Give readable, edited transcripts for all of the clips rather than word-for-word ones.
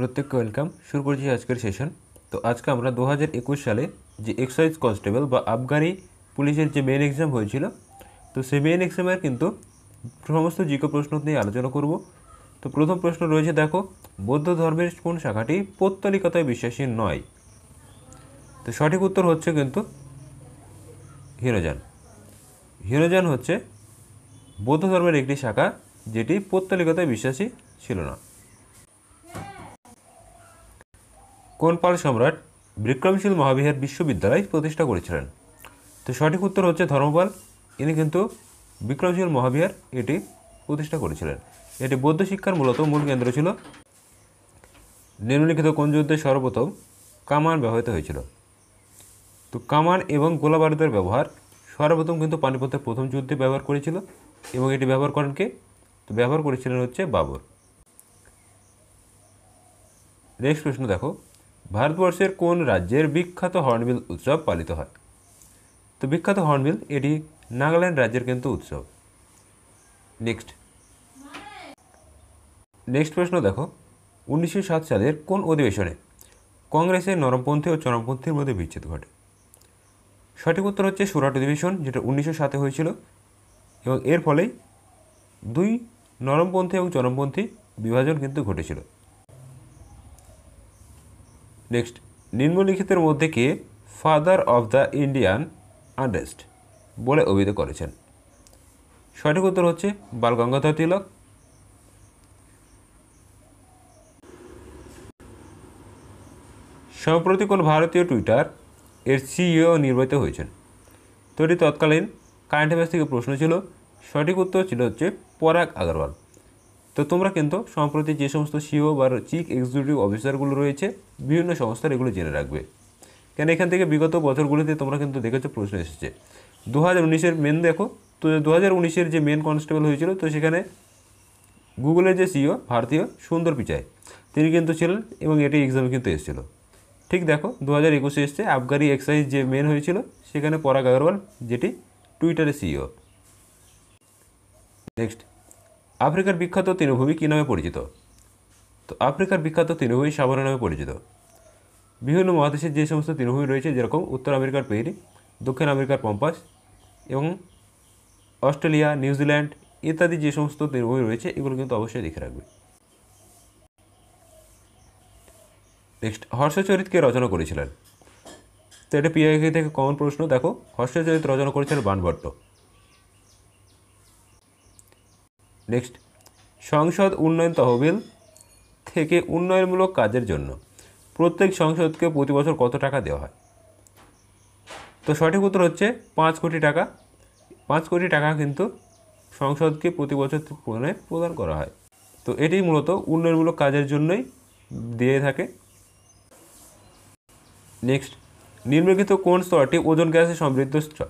প্রত্যেককে ওয়েলকাম। শুরু করছি আজকের সেশন। তো আজকে আমরা 2021 সালে যে এক্সাইজ কনস্টেবল বা আবগারি পুলিশের যে মেন এক্সাম হয়েছিল, তো সেই মেন এক্সামের কিন্তু সমস্ত জিকে প্রশ্ন নিয়ে আলোচনা করব। তো প্রথম প্রশ্ন রয়েছে, দেখো, বৌদ্ধ ধর্মের কোন শাখাটি পৌত্তলিকতায় বিশ্বাসী নয়? তো সঠিক উত্তর হচ্ছে কিন্তু হীনযান। হীনযান হচ্ছে বৌদ্ধ ধর্মের একটি শাখা যেটি পৌত্তলিকতায় বিশ্বাসী ছিল না। কোন পাল সম্রাট বিক্রমশীল মহাবিহার বিশ্ববিদ্যালয় প্রতিষ্ঠা করেছিলেন? তো সঠিক উত্তর হচ্ছে ধর্মপাল। ইনি কিন্তু বিক্রমশীল মহাবিহার এটি প্রতিষ্ঠা করেছিলেন। এটি বৌদ্ধ শিক্ষার মূল কেন্দ্র ছিল। নিম্নলিখিত কোন যুদ্ধে সর্বপ্রথম কামান ব্যবহৃত হয়েছিল? তো কামান এবং গোলা বারুদের ব্যবহার সর্বপ্রথম কিন্তু পানিপথের প্রথম যুদ্ধে ব্যবহার করেছিল, এবং এটি ব্যবহার করেন কে? তো ব্যবহার করেছিলেন হচ্ছে বাবর। নেক্সট প্রশ্ন দেখো, ভারতবর্ষের কোন রাজ্যের বিখ্যাত হর্নবিল উৎসব পালিত হয়? তো বিখ্যাত হর্নবিল এটি নাগাল্যান্ড রাজ্যের কিন্তু উৎসব। নেক্সট প্রশ্ন দেখো, 1907 সালের কোন অধিবেশনে কংগ্রেসের নরমপন্থী ও চরমপন্থীর মধ্যে বিচ্ছেদ ঘটে? সঠিক উত্তর হচ্ছে সুরাট অধিবেশন, যেটা 1907-এ হয়েছিল, এবং এর ফলেই দুই নরমপন্থী এবং চরমপন্থী বিভাজন কিন্তু ঘটেছিল। নেক্সট, নিম্নলিখিতের মধ্যে কে father of the Indian unrest বলে অভিহিত করেছেন? সঠিক উত্তর হচ্ছে বাল গঙ্গাধর তিলক। সম্প্রতি কোন ভারতীয় টুইটার এর সিইও নির্বাচিত হয়েছেন? তো এটি তৎকালীন কারেন্ট অ্যাফেয়ার্স থেকে প্রশ্ন ছিল। সঠিক উত্তর ছিল হচ্ছে পরাগ আগরওয়াল। তো তোমরা কিন্তু সম্প্রতি যে সমস্ত সিইও বা চিফ এক্সিকিউটিভ অফিসারগুলো রয়েছে বিভিন্ন সংস্থার, এগুলো জেনে রাখবে, কেন এখান থেকে বিগত বছরগুলিতে তোমরা কিন্তু দেখেছো প্রশ্ন এসেছে। 2019-এর মেন দেখো, তো 2019-এর যে মেন কনস্টেবল হয়েছিল, তো সেখানে গুগলের যে সিইও ভারতীয় সুন্দর পিচাই তিনি কিন্তু ছিলেন, এবং এটি এক্সামে কিন্তু এসেছিল। ঠিক দেখো, 2021-এ এসছে আবগারি এক্সাইজ যে মেন হয়েছিল, সেখানে পরাগ আগরওয়াল, যেটি টুইটারের সিইও। নেক্সট, আফ্রিকার বিখ্যাত তৃণভূমি কী নামে পরিচিত? তো আফ্রিকার বিখ্যাত তৃণভূমি সাভানা নামে পরিচিত। বিভিন্ন মহাদেশের যে সমস্ত তৃণভূমি রয়েছে, যেরকম উত্তর আমেরিকার পেরি, দক্ষিণ আমেরিকার পম্পাস, এবং অস্ট্রেলিয়া, নিউজিল্যান্ড ইত্যাদি যে সমস্ত তৃণভূমি রয়েছে, এগুলো কিন্তু অবশ্যই দেখে রাখবে। নেক্সট, হর্ষচরিত কে রচনা করেছিলেন? তো এটা পিআইকিউ থেকে কমন প্রশ্ন। দেখো, হর্ষচরিত রচনা করেছিলেন বাণভট্ট। নেক্সট, সংসদ উন্নয়ন তহবিল থেকে উন্নয়নমূলক কাজের জন্য প্রত্যেক সংসদকে প্রতি বছর কত টাকা দেওয়া হয়? তো সঠিক উত্তর হচ্ছে 5 কোটি টাকা। 5 কোটি টাকা কিন্তু সংসদকে প্রতি বছর প্রদান করা হয়। তো এটি মূলত উন্নয়নমূলক কাজের জন্যই দিয়ে থাকে। নেক্সট, নিম্নলিখিত কোন স্তরটি ওজোন গ্যাসে সমৃদ্ধ স্তর?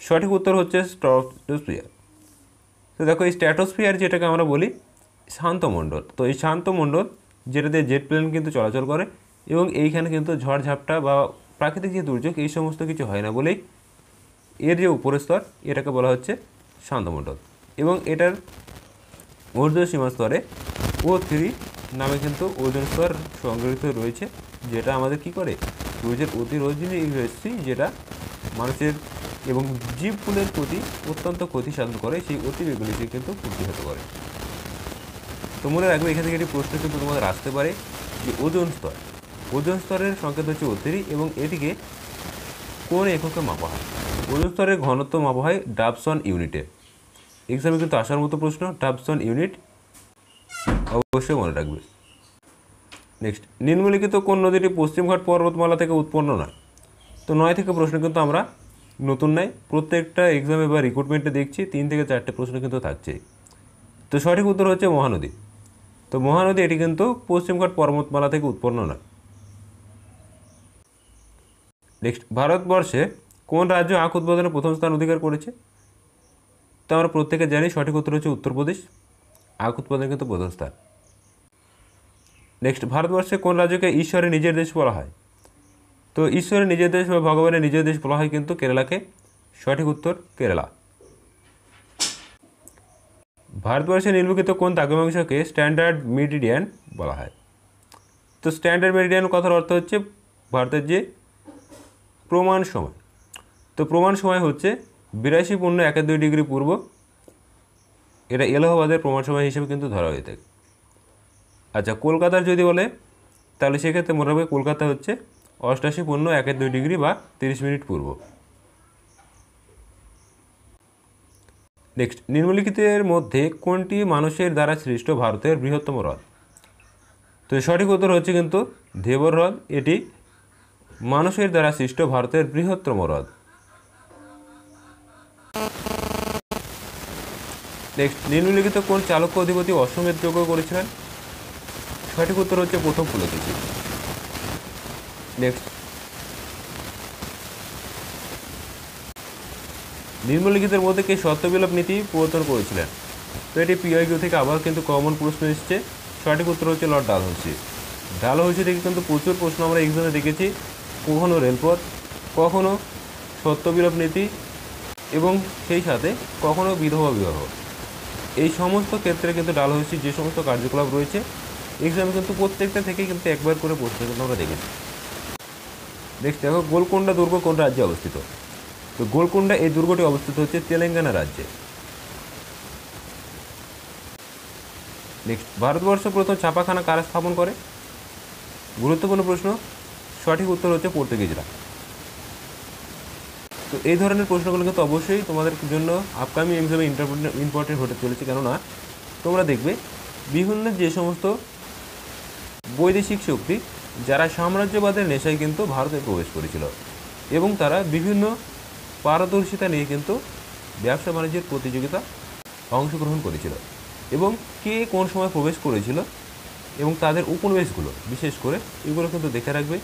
সঠিক উত্তর হচ্ছে স্ট্র্যাটোস্ফিয়ার। তো দেখো, এই স্ট্র্যাটোস্ফিয়ার যেটাকে আমরা বলি শান্তমণ্ডল, তো এই শান্তমণ্ডল যেটাতে জেট প্লেন কিন্তু চলাচল করে, এবং এইখানে কিন্তু ঝড়ঝাপটা বা প্রাকৃতিক যে দুর্যোগ এই সমস্ত কিছু হয় না বলেই এর যে উপরের স্তর এটাকে বলা হচ্ছে শান্তমণ্ডল। এবং এটার ঊর্ধ্ব সীমা স্তরে O3 নামে কিন্তু ওজোন স্তর সংগঠিত রয়েছে, যেটা আমাদের কি করে, সূর্যের অতিরঞ্জনী রশ্মি, যেটা মানুষের এবং জীবকুলের প্রতি অত্যন্ত ক্ষতি সাধন করে, সেই অতিবেগুলিকে কিন্তু প্রতিহত করে। তো মনে রাখবে, এখান থেকে একটি প্রশ্ন কিন্তু তোমাদের আসতে পারে যে ওজোন স্তর, ওজোন স্তরের সংকেত হচ্ছে O3, এবং এটিকে কোন এককে মাপা হয়? ওজোন স্তরের ঘনত্ব মাপা হয় ডাবসন ইউনিটে। এক্সামে কিন্তু আসার মতো প্রশ্ন, ডাবসন ইউনিট অবশ্যই মনে রাখবে। নেক্সট, নিম্নলিখিত কোন নদীটি পশ্চিমঘাট পর্বতমালা থেকে উৎপন্ন নয়? তো 9 থেকে প্রশ্ন কিন্তু আমরা নতুন নাই, প্রত্যেকটা এক্সামে বা রিক্রুটমেন্টে দেখছি 3 থেকে 4টে প্রশ্ন কিন্তু থাকছে। তো সঠিক উত্তর হচ্ছে মহানদী। তো মহানদী এটি কিন্তু পশ্চিমঘাট পর্বতমালা থেকে উৎপন্ন নয়। নেক্সট, ভারতবর্ষে কোন রাজ্য আখ উৎপাদনে প্রথম স্থান অধিকার করেছে? তো আমরা প্রত্যেকে জানি সঠিক উত্তর হচ্ছে উত্তরপ্রদেশ, আখ উৎপাদনে কিন্তু প্রথম স্থান। নেক্সট, ভারতবর্ষে কোন রাজ্যকে ঈশ্বরের নিজের দেশ বলা হয়? তো ঈশ্বরের নিজের দেশ বা ভগবানের নিজের দেশ বলা হয় কিন্তু কেরালাকে। সঠিক উত্তর কেরালা। ভারতবর্ষে নিম্নলিখিত কোন দ্রাঘিমাংশকে স্ট্যান্ডার্ড মেরিডিয়ান বলা হয়? তো স্ট্যান্ডার্ড মেরিডিয়ান কথার অর্থ হচ্ছে ভারতের যে প্রমাণ সময়। তো প্রমাণ সময় হচ্ছে 82.12 পূর্ব, এটা এলাহাবাদের প্রমাণ সময় হিসেবে কিন্তু ধরা হয়ে থাকে। আচ্ছা, কলকাতার যদি বলে তাহলে সেক্ষেত্রে মনে হবে কলকাতা হচ্ছে 88.12 বা 30 মিনিট পূর্ব। নেক্সট, নিম্নলিখিতের মধ্যে কোনটি মানুষের দ্বারা সৃষ্ট ভারতের বৃহত্তম হ্রদ? তো সঠিক উত্তর হচ্ছে কিন্তু ধেবর হ্রদ, এটি মানুষের দ্বারা সৃষ্ট ভারতের বৃহত্তম হ্রদ। নেক্সট, নিম্নলিখিত কোন চালুক্য অধিপতি অশ্বমেধ যজ্ঞ করেছিলেন? সঠিক উত্তর হচ্ছে প্রথম পুলকেশী। নেক্সট, নিম্নলিখিতের মধ্যে কে সত্যবিলোপ নীতি প্রবর্তন করেছিলেন? তো এটি পিআইকিউ থেকে আবার কিন্তু কমন প্রশ্ন এসছে। সঠিক উত্তর হচ্ছে লর্ড ডালহৌসি। ডালহৌসি থেকে কিন্তু প্রচুর প্রশ্ন আমরা এক্সামে দেখেছি, কখনো রেলপথ, কখনো সত্যবিলোপ নীতি এবং সেই সাথে কখনো বিধবা বিবাহ। এই সমস্ত ক্ষেত্রে কিন্তু ডালহৌসির যে সমস্ত কার্যকলাপ রয়েছে এক্সামে কিন্তু প্রত্যেকটা থেকে কিন্তু একবার করে প্রশ্ন কিন্তু আমরা দেখেছি। নেক্সট দেখো, গোলকোন্ডা দুর্গ কোন রাজ্যে অবস্থিত? তো গোলকোন্ডা এই দুর্গটি অবস্থিত হচ্ছে তেলেঙ্গানা রাজ্যে। নেক্সট, ভারতবর্ষ প্রথম ছাপাখানা কারা স্থাপন করে? গুরুত্বপূর্ণ প্রশ্ন। সঠিক উত্তর হচ্ছে পর্তুগিজরা। তো এই ধরনের প্রশ্নগুলো কিন্তু অবশ্যই তোমাদের জন্য আপকামিং এক্সামে ইম্পর্টেন্ট হতে চলেছে, কেননা তোমরা দেখবে বিভিন্ন যে সমস্ত বৈদেশিক শক্তি যারা সাম্রাজ্যবাদের নেশায় কিন্তু ভারতে প্রবেশ করেছিল এবং তারা বিভিন্ন পারদর্শিতা নিয়ে কিন্তু ব্যবসা বাণিজ্যের প্রতিযোগিতা অংশগ্রহণ করেছিল এবং কে কোন সময় প্রবেশ করেছিল এবং তাদের উপনিবেশগুলো বিশেষ করে এগুলো কিন্তু দেখে রাখবে।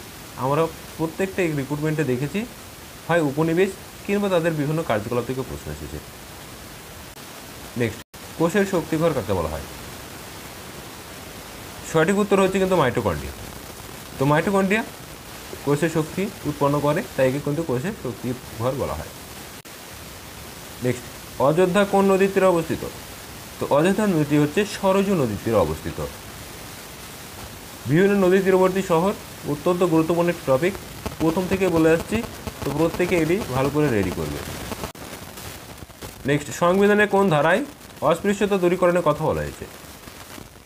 আমরা প্রত্যেকটা রিক্রুটমেন্টে দেখেছি হয় উপনিবেশ কিংবা তাদের বিভিন্ন কার্যকলাপ থেকে প্রশ্ন এসেছে। নেক্সট, কোষের শক্তিঘর কাকে বলা হয়? সঠিক উত্তর হচ্ছে কিন্তু মাইটোকন্ড্রিয়া। তো মাইটোকন্ড্রিয়া কোষের শক্তি উৎপন্ন করে, তাই একে কিন্তু কোষের শক্তিঘর বলা হয়। নেক্সট, অযোধ্যা কোন নদীর তীরে অবস্থিত? তো অযোধ্যা নদীটি হচ্ছে সরজু নদীর তীরে অবস্থিত। বিভিন্ন নদী তীরবর্তী শহর অত্যন্ত গুরুত্বপূর্ণ একটি টপিক, প্রথম থেকে বলে আসছি, তো প্রত্যেকে এটি ভালো করে রেডি করবে। নেক্সট, সংবিধানের কোন ধারায় অস্পৃশ্যতা দূরীকরণের কথা বলা হয়েছে?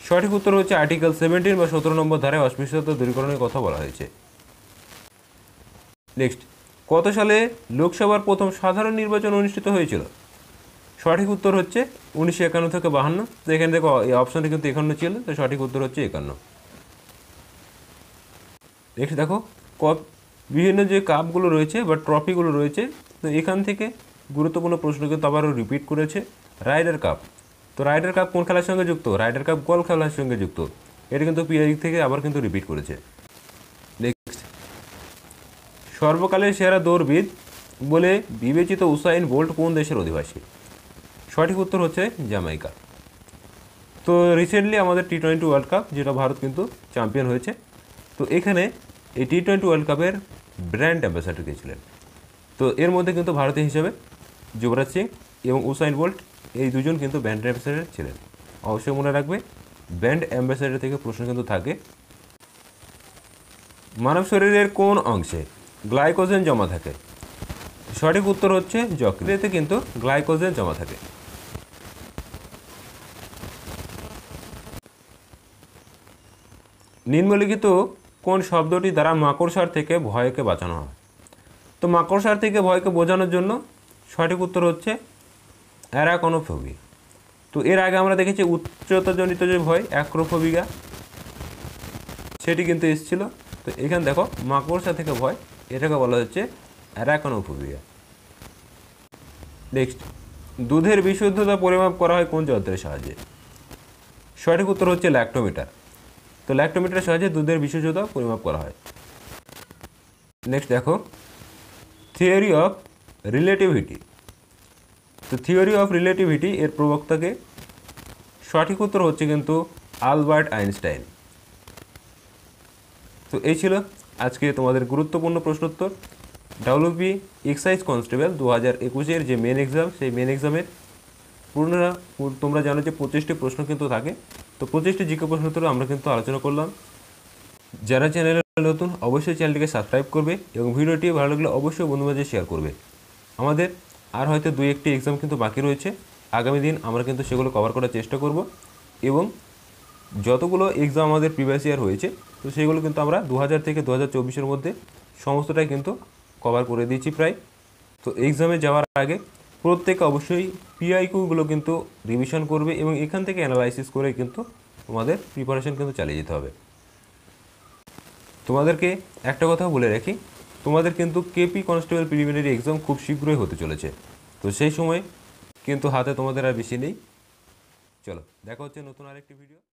সঠিক উত্তর হচ্ছে আর্টিকেল 17 বা 17 নম্বর ধারায় অস্পৃশ্যতা দূরীকরণের কথা বলা হয়েছে। নেক্সট, কত সালে লোকসভার প্রথম সাধারণ নির্বাচন অনুষ্ঠিত হয়েছিল? সঠিক উত্তর হচ্ছে 1951 থেকে 52। তো এখানে দেখো এই অপশানটি কিন্তু 51 ছিল, তো সঠিক উত্তর হচ্ছে 51। নেক্সট দেখো, বিভিন্ন যে কাপগুলো রয়েছে বা ট্রফিগুলো রয়েছে, তো এখান থেকে গুরুত্বপূর্ণ প্রশ্ন কিন্তু আবারও রিপিট করেছে। রাইডার কাপ, তো রাইডার কাপ কোন খেলার সঙ্গে যুক্ত? রাইডার কাপ গলফ খেলার সঙ্গে যুক্ত। এটা কিন্তু পিআই থেকে আবার কিন্তু রিপিট করেছে। নেক্সট, সর্বকালের সেরা দৌড়বিদ বলে বিবেচিত উসাইন বোল্ট কোন দেশের অধিবাসী? সঠিক উত্তর হচ্ছে জামাইকা। তো রিসেন্টলি আমাদের টি-20 ওয়ার্ল্ড কাপ, যেটা ভারত কিন্তু চ্যাম্পিয়ন হয়েছে, তো এখানে এই টি-20 ওয়ার্ল্ড কাপের ব্র্যান্ড অ্যাম্বাসাডর কে ছিলেন। তো এর মধ্যে কিন্তু ভারতীয় হিসেবে যুবরাজ সিং এবং উসাইন বোল্ট এই দুজন কিন্তু ব্র্যান্ড অ্যাম্বাসাডর ছিলেন। অবশ্যই মনে রাখবে ব্র্যান্ড অ্যাম্বাসাডর থেকে প্রশ্ন কিন্তু থাকে। মানব শরীরের কোন অংশে গ্লাইকোজেন জমা থাকে? সঠিক উত্তর হচ্ছে যকৃতে কিন্তু গ্লাইকোজেন জমা থাকে। নিম্নলিখিত কোন শব্দটি দ্বারা মাকড়সার থেকে ভয়কে বাঁচানো হয়? তো মাকড়সার থেকে ভয়কে বোঝানোর জন্য সঠিক উত্তর হচ্ছে অ্যারাকনোফোবিয়া। তো এর আগে আমরা দেখেছি উচ্চতাজনিত যে ভয় অ্যাক্রোফোবিয়া, সেটি কিন্তু এসেছিল। তো এখানে দেখো মাকড়সা থেকে ভয়, এটাকে বলা হচ্ছে অ্যারাকনোফোবিয়া। নেক্সট, দুধের বিশুদ্ধতা পরিমাপ করা হয় কোন যন্ত্রের সাহায্যে? সঠিক উত্তর হচ্ছে ল্যাক্টোমিটার। তো ল্যাক্টোমিটারের সাহায্যে দুধের বিশুদ্ধতা পরিমাপ করা হয়। নেক্সট দেখো, থিওরি অফ রিলেটিভিটি। তো থিওরি অফ রিলেটিভিটি এর প্রবক্তাকে? সঠিক উত্তর হচ্ছে কিন্তু আলবার্ট আইনস্টাইন। তো এই ছিল আজকে তোমাদের গুরুত্বপূর্ণ প্রশ্নোত্তর। ডাব্লিউবি এক্সাইজ কনস্টেবল 2021-এর যে মেন এক্সাম, সেই মেন এক্সামের তোমরা জানো যে 25টি প্রশ্ন কিন্তু থাকে। তো 25টি জিকে প্রশ্নোত্তর আমরা কিন্তু আলোচনা করলাম। যারা চ্যানেলে নতুন অবশ্যই চ্যানেলটিকে সাবস্ক্রাইব করবে এবং ভিডিওটি ভালো লাগলে অবশ্যই বন্ধুদের মাঝে শেয়ার করবে। আমাদের আর হয়তো 2-1টি এক্সাম কিন্তু বাকি রয়েছে, আগামী দিন আমরা কিন্তু সেগুলো কভার করার চেষ্টা করব এবং যতগুলো এক্সাম আমাদের প্রিভিয়াস ইয়ার হয়েছে তো সেগুলো কিন্তু আমরা 2000 থেকে 2024-এর মধ্যে সমস্তটাই কিন্তু কভার করে দিয়েছি প্রায়। তো এক্সামে যাওয়ার আগে প্রত্যেকে অবশ্যই পিআইকিউগুলো কিন্তু রিভিশন করবে এবং এখান থেকে অ্যানালাইসিস করে কিন্তু তোমাদের প্রিপারেশন কিন্তু চালিয়ে যেতে হবে। তোমাদেরকে একটা কথা বলে রাখি, তোমাদের কিন্তু কেপি কনস্টেবল প্রিলিমিনারি এক্সাম খুব শীঘ্রই হতে চলেছে। তো সেই সময় কিন্তু হাতে তোমাদের আর বেশি নেই। চলো দেখা হচ্ছে নতুন আরেকটি ভিডিও।